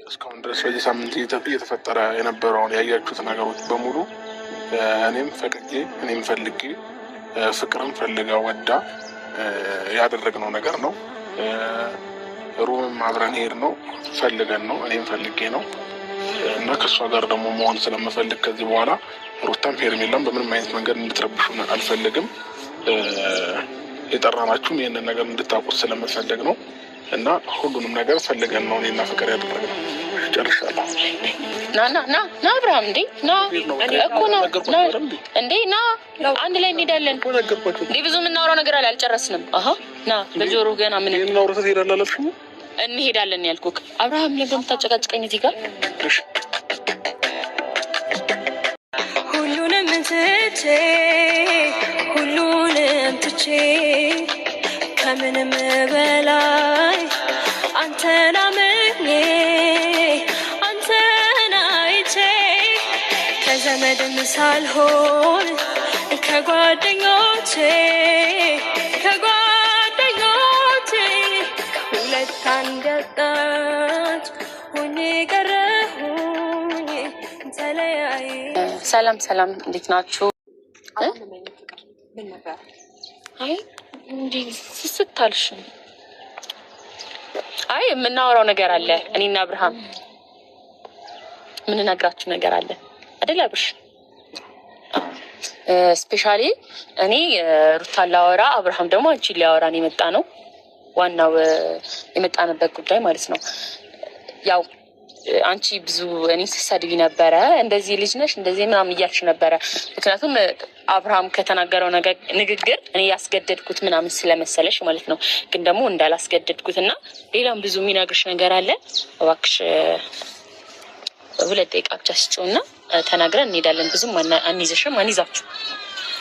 እስካሁን ድረስ በዚህ ሳምንት እየተፈጠረ የነበረውን ያያችሁት ነገሮች በሙሉ እኔም ፈቅጄ እኔም ፈልጌ ፍቅርም ፈልጋ ወዳ ያደረግነው ነገር ነው። ሩምም አብረን ሄድ ነው ፈልገን ነው እኔም ፈልጌ ነው እና ከእሷ ጋር ደግሞ መሆን ስለምፈልግ ከዚህ በኋላ ሩታም ሄርሜላም በምንም አይነት መንገድ እንድትረብሹን አልፈልግም። የጠራናችሁም ይህንን ነገር እንድታውቁት ስለምፈልግ ነው እና ሁሉንም ነገር ፈልገን ነው እኔና ፍቅር ያደረግነው። ጨርሻለሁ። ና አብርሃም እንዴ ና እኮ ነው እንዴ ና አንድ ላይ እንሄዳለን እንዴ ብዙ የምናወራው ነገር አለ አልጨረስንም። ና በጆሮ ገና ምን እናውራ ትሄዳላለሽ እንሄዳለን ያልኩህ አብርሃም ለምን ታጨቃጭቀኝ እዚህ ጋር ሁሉንም ትቼ ከምንም በላይ አንተን አምኜ አንተን አይቼ ከዘመድም ሳልሆን ከጓደኞቼ ሁለት አንገጣች ሆኜ ቀረሁኝ ተለያይ። ሰላም እንዴት ናችሁ? አይ እንዲህ ስስታልሽ አይ የምናወራው ነገር አለ እኔና አብርሃም ምን ነግራችሁ ነገር አለ አይደል አብርሽ? ስፔሻሊ እኔ ሩታን ላወራ አብርሃም ደግሞ አንቺን ሊያወራን የመጣ ነው። ዋናው የመጣንበት ጉዳይ ማለት ነው። ያው አንቺ ብዙ እኔ ስትሰድቢ ነበረ፣ እንደዚህ ልጅ ነሽ እንደዚህ ምናምን እያልሽ ነበረ። ምክንያቱም አብርሃም ከተናገረው ንግግር እኔ ያስገደድኩት ምናምን ስለመሰለሽ ማለት ነው። ግን ደግሞ እንዳላስገደድኩት እና ሌላም ብዙ የሚነግርሽ ነገር አለ። እባክሽ 2 ደቂቃ ብቻ ስጪውና ተናግረን እንሄዳለን። ብዙም አንይዘሽም፣ አንይዛችሁ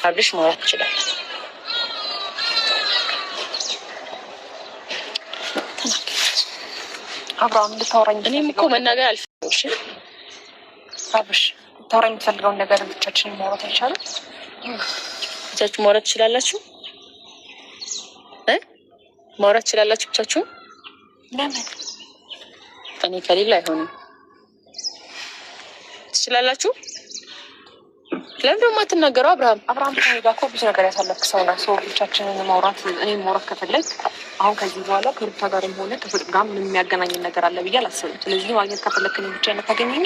አብርሽ ማውራት ይችላል። አብርሃም ልታወራኝ እኔም እኮ መናገር አልፈልግም። አብርሽ ታወራኝ የምትፈልገውን ነገር ብቻችን ማውራት አይቻልም? ብቻችሁ ማውራት ትችላላችሁ? ማውራት ትችላላችሁ ብቻችሁ? ለምን እኔ ከሌላ አይሆንም። ትችላላችሁ? ለምን ደግሞ አትናገረው? አብርሃም ከእኔ ጋር እኮ ብዙ ነገር ያሳለፍክ ሰው ነህ። ሰው ብቻችንን ማውራት እኔም ማውራት ከፈለግ አሁን ከዚህ በኋላ ከሩታ ጋርም ሆነ ከፍቅር ጋር ምንም የሚያገናኝን ነገር አለ ብዬ አላስብም። ስለዚህ ማግኘት ከፈለግ እኔ ብቻ ነው ታገኘኝ።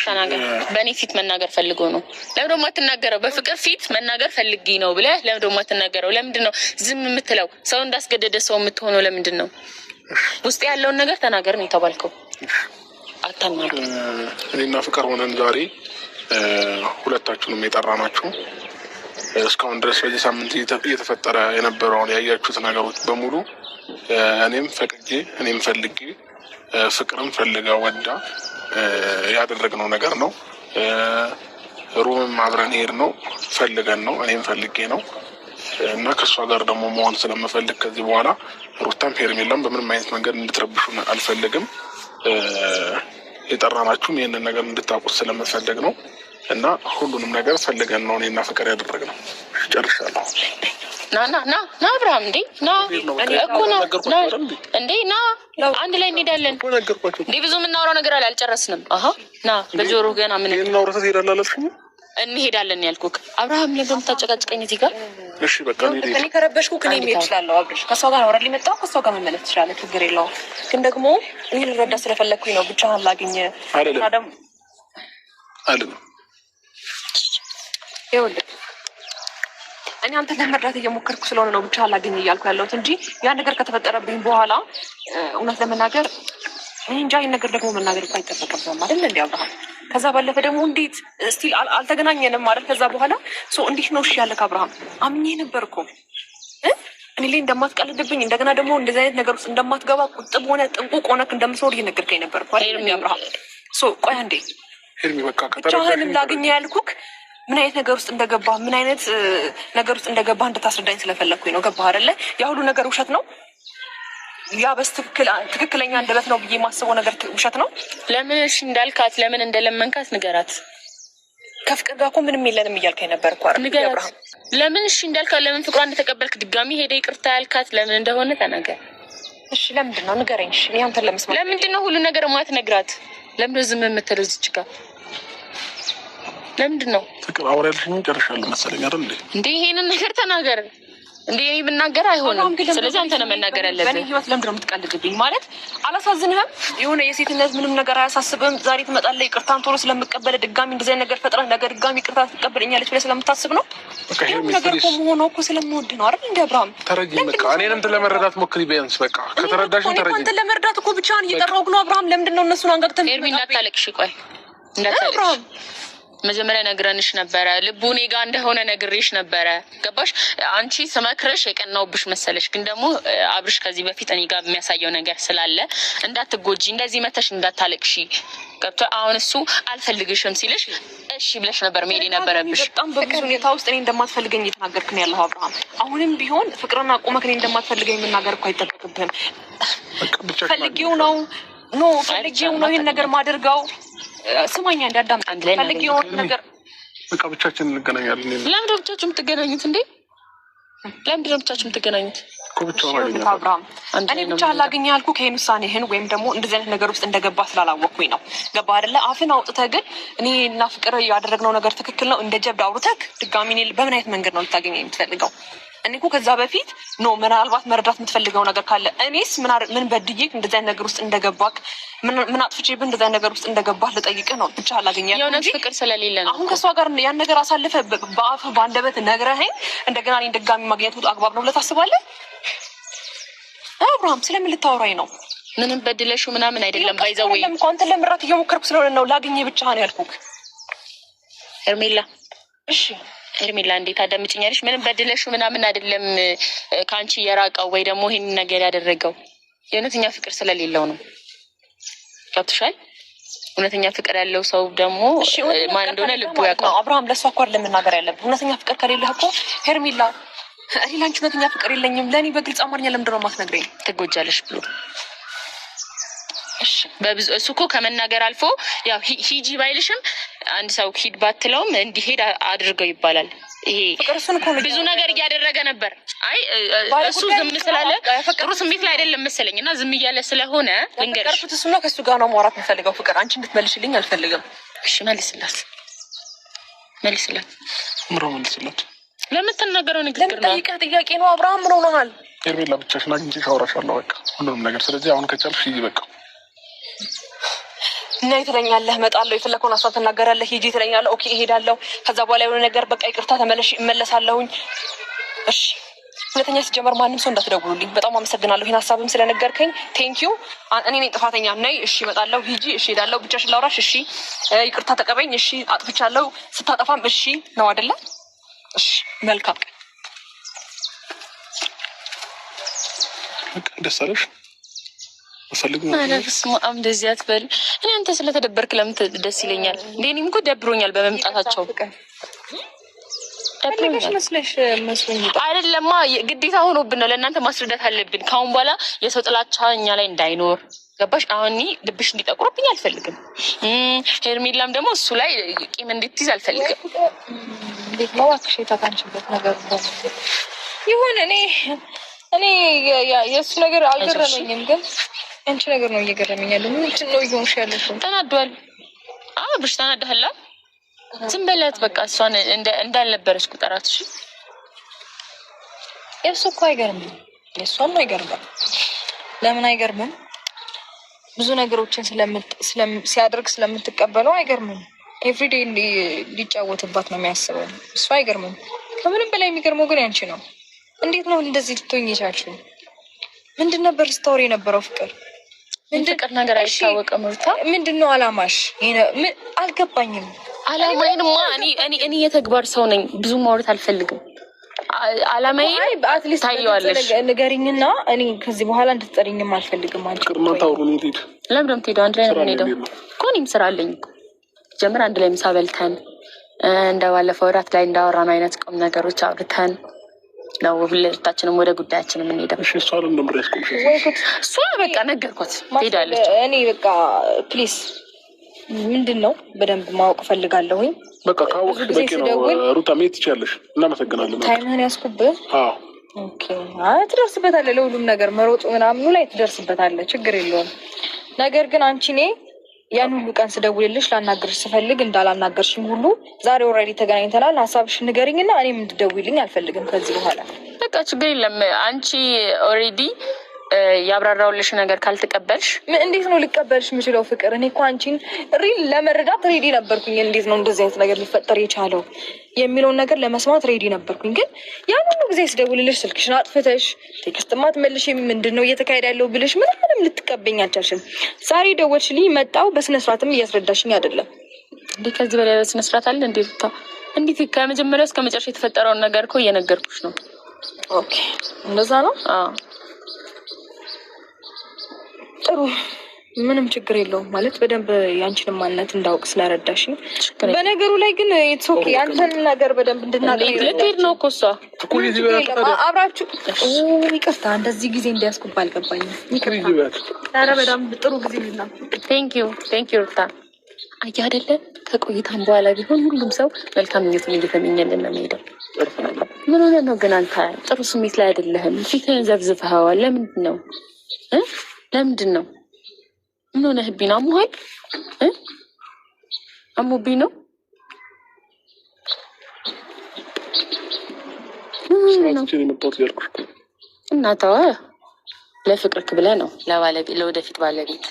ተናገር። በእኔ ፊት መናገር ፈልጎ ነው። ለምን ደግሞ አትናገረው? በፍቅር ፊት መናገር ፈልጊ ነው ብለህ ለምን ደግሞ አትናገረው? ለምንድን ነው ዝም የምትለው? ሰው እንዳስገደደ ሰው የምትሆነው ለምንድን ነው? ውስጥ ያለውን ነገር ተናገር ነው የተባልከው። አታናገር። እኔና ፍቅር ሆነን ዛሬ ሁለታችሁንም የጠራናችሁ እስካሁን ድረስ በዚህ ሳምንት እየተፈጠረ የነበረውን ያያችሁት ነገሮች በሙሉ እኔም ፈቅጄ እኔም ፈልጌ ፍቅርም ፈልጋ ወዳ ያደረግነው ነገር ነው። ሩምም አብረን ሄድ ነው ፈልገን ነው እኔም ፈልጌ ነው እና ከእሷ ጋር ደግሞ መሆን ስለምፈልግ ከዚህ በኋላ ሩታም ሄርሜላም በምንም አይነት መንገድ እንድትረብሹን አልፈልግም። የጠራናችሁም ይህንን ነገር እንድታውቁት ስለምፈልግ ነው እና ሁሉንም ነገር ፈልገን ነው እኔና ፍቅር ያደረግነው። ጨርሻለሁ። ና አብርሃም እንዴ ና እኮ ና እንዴ ና አንድ ላይ እንሄዳለን እንዴ ብዙ የምናወራው ነገር አለ አልጨረስንም። ና በጆሮ ገና ምን እናውራ ትሄዳላለሽ? እንሄዳለን ያልኩህ አብርሃም ለምን ታጨቃጭቀኝ እዚህ ጋር? እሺ በቃ እኔ ከረበሽኩ ከኔ መሄድ እችላለሁ። አብርሽ ከሷ ጋር ወረድ ሊመጣው ከሷ ጋር መመለስ ትችላለህ፣ ችግር የለውም። ግን ደግሞ እኔ ልረዳ ስለፈለግኩኝ ነው ብቻህን ላግኝ አይደለም። ይኸውልህ እኔ አንተ ለመርዳት እየሞከርኩ ስለሆነ ነው ብቻ ላገኝ እያልኩ ያለሁት እንጂ ያ ነገር ከተፈጠረብኝ በኋላ እውነት ለመናገር እኔ እንጃ ይህን ነገር ደግሞ መናገር እኮ አይጠበቅብህም አይደል እንዲ አብርሃም። ከዛ ባለፈ ደግሞ እንዴት እስቲል አልተገናኘንም አይደል? ከዛ በኋላ እንዴት ነው እሺ ያለክ አብርሃም? አምኜ ነበር እኮ እኔ ላይ እንደማትቀልድብኝ እንደገና ደግሞ እንደዚህ አይነት ነገር ውስጥ እንደማትገባ ቁጥብ ሆነ ጥንቁቅ ሆነክ እንደምትኖር እየነገርከኝ ነበር እኮ አይደል አብርሃም። ቆይ አንዴ ብቻህንም ላገኘ ያልኩክ ምን አይነት ነገር ውስጥ እንደገባ ምን አይነት ነገር ውስጥ እንደገባ እንድታስረዳኝ ስለፈለግኩኝ ነው። ገባህ አይደለ? ያ ሁሉ ነገር ውሸት ነው። ያ ትክክለኛ እንደበት ነው ብዬ የማስበው ነገር ውሸት ነው። ለምን እሺ እንዳልካት ለምን እንደለመንካት ንገራት። ከፍቅር ጋር እኮ ምንም የለንም እያልከኝ ነበር እኮ አይደል? ንገራት። ለምን እሺ እንዳልካት ለምን ፍቅሯ እንደተቀበልክ ድጋሚ ሄደ ይቅርታ ያልካት ለምን እንደሆነ ተናገር። እሺ ለምንድን ነው ንገረኝ። እሺ እኔ አንተን ለመስማት ለምንድን ነው ሁሉ ነገር የማትነግራት? ለምንድን ነው ዝም የምትለው እዚች ጋር? ለምንድን ነው ፍቅር አውራልሽኝ ጨርሻለሁ መሰለኝ አይደል እንዴ? ይሄንን ነገር ተናገር እንዴ! እኔ ብናገር አይሆንም። ስለዚህ አንተ ነው መናገር ያለብህ። በእኔ ህይወት ለምንድን ነው የምትቀልድብኝ? ማለት አላሳዝንህም? የሆነ የሴትነት ምንም ነገር አያሳስብም? ዛሬ ትመጣለህ ይቅርታን ቶሎ ስለምቀበል ድጋሚ እንደዚህ ነገር ፈጥረህ ነገር ድጋሚ ይቅርታ ትቀበለኛለች ብለህ ስለምታስብ ነው? ይሄን ነገር እኮ መሆኑ እኮ ስለምወድ ነው አይደል? እንደ አብርሃም ተረጂኝ። በቃ እኔንም ለመረዳት ሞክሪ ቢያንስ። በቃ ከተረዳሽኝ ተረጂኝ። አንተን ለመረዳት እኮ ብቻህን እየጠራሁህ ነው አብርሃም። ለምንድን ነው እነሱን አንጋግተን ኤርሚ እንዳታለቅሽ? ቆይ እንዳታለቅሽ መጀመሪያ ነግረንሽ ነበረ። ልቡ እኔ ጋር እንደሆነ ነግሬሽ ነበረ። ገባሽ? አንቺ ስመክረሽ የቀናውብሽ መሰለሽ። ግን ደግሞ አብርሽ ከዚህ በፊት እኔ ጋር የሚያሳየው ነገር ስላለ እንዳትጎጂ፣ እንደዚህ መተሽ እንዳታለቅሺ ገብቶ አሁን እሱ አልፈልግሽም ሲልሽ እሺ ብለሽ ነበር መሄድ የነበረብሽ። በጣም በብዙ ሁኔታ ውስጥ እኔ እንደማትፈልገኝ እየተናገርክ ነው ያለው አብርሃም። አሁንም ቢሆን ፍቅርና ቁመክ እኔ እንደማትፈልገኝ የምናገር እኮ አይጠበቅብህም። ፈልጌው ነው ፈልጌው ነው ይሄን ነገር ማደርገው። ስማኛ እንዳዳምጥ ፈልጌው ነገር በቃ ብቻችን እንገናኛለን። ለምንድን ነው ብቻችሁ የምትገናኙት እንዴ? ለምንድን ነው ብቻችሁ የምትገናኙት? አብርሃም እኔ ብቻ ላገኘ ያልኩህ ከይሄን ውሳኔህን ወይም ደግሞ እንደዚህ አይነት ነገር ውስጥ እንደገባ ስላላወቅኩኝ ነው። ገባ አይደለ? አፍን አውጥተህ ግን እኔ እና ፍቅር ያደረግነው ነገር ትክክል ነው እንደ ጀብድ አውርተህ ድጋሚ እኔ በምን አይነት መንገድ ነው ልታገኘኝ የምትፈልገው? እኔ እኮ ከዛ በፊት ምናልባት መረዳት የምትፈልገው ነገር ካለ እኔስ ምን በድዬ እንደዚህ አይነት ነገር ውስጥ እንደገባክ ምን አጥፍቼብህ እንደዚህ አይነት ነገር ውስጥ እንደገባህ ልጠይቅህ ነው። ብቻ አላገኘህ የእውነት ፍቅር ስለሌለ ነው። አሁን ከእሷ ጋር ያን ነገር አሳልፈህ በአፍህ በአንደበት ነግረኸኝ እንደገና እኔን ድጋሚ ማግኘቱ አግባብ ነው ብለህ ታስባለህ? አብርሃም ስለምን ልታወራኝ ነው? ምንም በድለሽው ምናምን አይደለም። ባይዘው አንተን ለምራት እየሞከርኩ ስለሆነ ነው ላገኘህ ብቻ ነው ያልኩህ። ሄርሜላ እሺ ሄርሜላ እንዴት አዳምጪኛለሽ? ምንም በድለሽው ምናምን አይደለም ከአንቺ የራቀው ወይ ደግሞ ይሄን ነገር ያደረገው የእውነተኛ ፍቅር ስለሌለው ነው። ገብቶሻል? እውነተኛ ፍቅር ያለው ሰው ደግሞ ማን እንደሆነ ልቡ ያውቃል። አብርሃም ለእሷ እኮ አይደለም መናገር ያለብህ። እውነተኛ ፍቅር ከሌለህ እኮ ሄርሜላ እኔ ላንቺ እውነተኛ ፍቅር የለኝም። ለእኔ በግልጽ አማርኛ ለምንድን ነው የማትነግረኝ? ትጎጃለሽ ብሎ በብዙ እሱ እኮ ከመናገር አልፎ ያው ሂጂ ባይልሽም አንድ ሰው ሂድ ባትለውም እንዲሄድ አድርገው ይባላል። ይሄ ብዙ ነገር እያደረገ ነበር። አይ እሱ ዝም ስላለ ጥሩ ስሜት ላይ አይደለም መሰለኝ እና ዝም እያለ ስለሆነ ልንገርሽ፣ እሱ ነው ከእሱ ጋር ነው ማውራት የምፈልገው። ፍቅር አንቺ እንድትመልሽልኝ አልፈልግም። እሺ መልስላት፣ መልስላት፣ ምሮ መልስላት። ለምትናገረው ንግግር ነው ለምትጠይቀህ ጥያቄ ነው። አብርሃም ምን ሆነሃል? ሄርሜላ ብቻሽን አግኝቼሽ አውራሻለሁ። በቃ ሁሉንም ነገር። ስለዚህ አሁን ከቻልሽ ሂጂ በቃ። እና ትለኛለህ እመጣለሁ፣ የፈለከውን ሀሳብ ትናገራለህ፣ ሂጂ ትለኛለህ። ኦኬ እሄዳለሁ። ከዛ በኋላ የሆነ ነገር በቃ ይቅርታ ተመለሽ እመለሳለሁኝ። እሺ ሁለተኛ ሲጀመር ማንም ሰው እንዳትደውሉልኝ። በጣም አመሰግናለሁ ይህን ሀሳብም ስለነገርከኝ ቴንኪዩ። እኔ ነኝ ጥፋተኛ ነኝ። እሺ እመጣለሁ፣ ሂጂ፣ እሺ እሄዳለሁ፣ ብቻሽን ላውራሽ፣ እሺ ይቅርታ ተቀበኝ፣ እሺ አጥፍቻለሁ፣ ስታጠፋም እሺ ነው አይደለ? እሺ መልካም ቀን። ደስ አለሽ? እንደዚህ አትበል። እኔ አንተ ስለተደበርክ ለምን ደስ ይለኛል? እኔም እኮ ደብሮኛል በመምጣታቸው። አይደለማ ግዴታ ሆኖብን ነው። ለእናንተ ማስረዳት አለብን። ከአሁን በኋላ የሰው ጥላቻ እኛ ላይ እንዳይኖር ገባሽ? አሁን ልብሽ እንዲጠቁርብኝ አልፈልግም። ሄርሜላም ደግሞ እሱ ላይ ቂም እንድትይዝ አልፈልግም። እንዴት ነው እባክሽ የታካንችበት ነገር ይሁን። እኔ የእሱ ነገር አልገረመኝም፣ ግን አንቺ ነገር ነው እየገረመኝ ያለው። ምንድን ነው እየሆንሽ ያለሽው? ተናዷል። ብሽ ተናዳህላ። ዝም በላት በቃ። እሷን እንዳልነበረች ቁጠራት። እሺ የእሱ እኮ አይገርምም፣ የእሷም አይገርምም። ለምን አይገርምም? ብዙ ነገሮችን ሲያደርግ ስለምትቀበለው አይገርምም። ኤቭሪዴ ሊጫወትባት ነው የሚያስበው። እሱ አይገርምም። ከምንም በላይ የሚገርመው ግን ያንቺ ነው። እንዴት ነው እንደዚህ ልትሆኝ የቻልሽው? ምንድን ነበር ስታወሪ የነበረው? ፍቅር ፍቅር ነገር አይታወቅም። ሩታ ምንድን ነው አላማሽ? አልገባኝም። አላማዬንማ እኔ የተግባር ሰው ነኝ። ብዙ ማውራት አልፈልግም። አላማዬ አትሊስት ታየዋለሽ። ንገሪኝና እኔ ከዚህ በኋላ እንድትጠሪኝም አልፈልግም። አንቺ ለምን ነው የምትሄደው? አንድ ላይ ነው የምንሄደው እኮ። እኔም ስራ አለኝ እኮ። ጀምር አንድ ላይ ምሳ በልተን እንደ ባለፈው እራት ላይ እንዳወራነው አይነት ቁም ነገሮች አውርተን ነው ሁለታችንም ወደ ጉዳያችን የምንሄደው። እሷ በቃ ነገርኳት ትሄዳለች። እኔ በቃ ፕሊስ ምንድን ነው በደንብ ማወቅ እፈልጋለሁኝ። በቃ ካወቅሽ በቂ ነው። ሩታ መሄድ ትችያለሽ። እናመሰግናለን። ታይምህን ያስኩብህ። ኦኬ አይ ትደርስበታለህ። ለሁሉም ነገር መሮጡ ምናምኑ ላይ ትደርስበታለህ፣ ችግር የለውም። ነገር ግን አንቺ እኔ ያን ሁሉ ቀን ስደውልልሽ ላናገርሽ ስፈልግ እንዳላናገርሽም ሁሉ ዛሬ ኦልሬዲ ተገናኝተናል። ሀሳብሽን ንገሪኝና እኔም እንድትደውይልኝ አልፈልግም ከዚህ በኋላ። በቃ ችግር የለም። አንቺ ኦልሬዲ ያብራራውልሽ ነገር ካልተቀበልሽ እንዴት ነው ልቀበልሽ የምችለው? ፍቅር እኔ እኮ አንቺን ሪል ለመረዳት ሬዲ ነበርኩኝ። እንዴት ነው እንደዚህ አይነት ነገር ሊፈጠር የቻለው የሚለውን ነገር ለመስማት ሬዲ ነበርኩኝ። ግን ያን ሁሉ ጊዜ ስደውልልሽ ስልክሽን አጥፍተሽ ቴክስት ማትመልሽ ምንድን ነው እየተካሄደ ያለው ብለሽ ምንም ልትቀበኝ አልቻልሽም። ዛሬ ደወልሽልኝ መጣሁ። በስነስርዓትም እያስረዳሽኝ አይደለም እንዴ? ከዚህ በላይ በስነስርዓት አለ እንዴ? እንዴት ከመጀመሪያ እስከ መጨረሻ የተፈጠረውን ነገር እኮ እየነገርኩሽ ነው። ኦኬ እንደዛ ነው። ጥሩ ምንም ችግር የለውም። ማለት በደንብ ያንቺን ማንነት እንዳውቅ ስለረዳሽኝ። በነገሩ ላይ ግን ኦኬ ያንተን ነገር በደንብ እንድናገር ልትሄድ ነው እኮ እሷ አብራችሁ። ይቅርታ እንደዚህ ጊዜ እንዲያስኩባ አልገባኝም። ይቅርታ። ኧረ በጣም ጥሩ ጊዜ ልና ቴንክ ዩ ሩታ። አየህ አይደለ ከቆይታም በኋላ ቢሆን ሁሉም ሰው መልካም ምኞቱን እየተመኘልን ነው የሚሄደው። ምን ሆነ ነው ግን አንተ ጥሩ ስሜት ላይ አይደለህም? ፊትህን ዘብዝፈኸዋል። ለምንድን ነው ለምንድን ነው? ምን ሆነህብኝ ነው? አሞሃል? አሞብኝ ነው? እና ተው፣ ለፍቅርክ ብለህ ነው ለወደፊት ባለቤት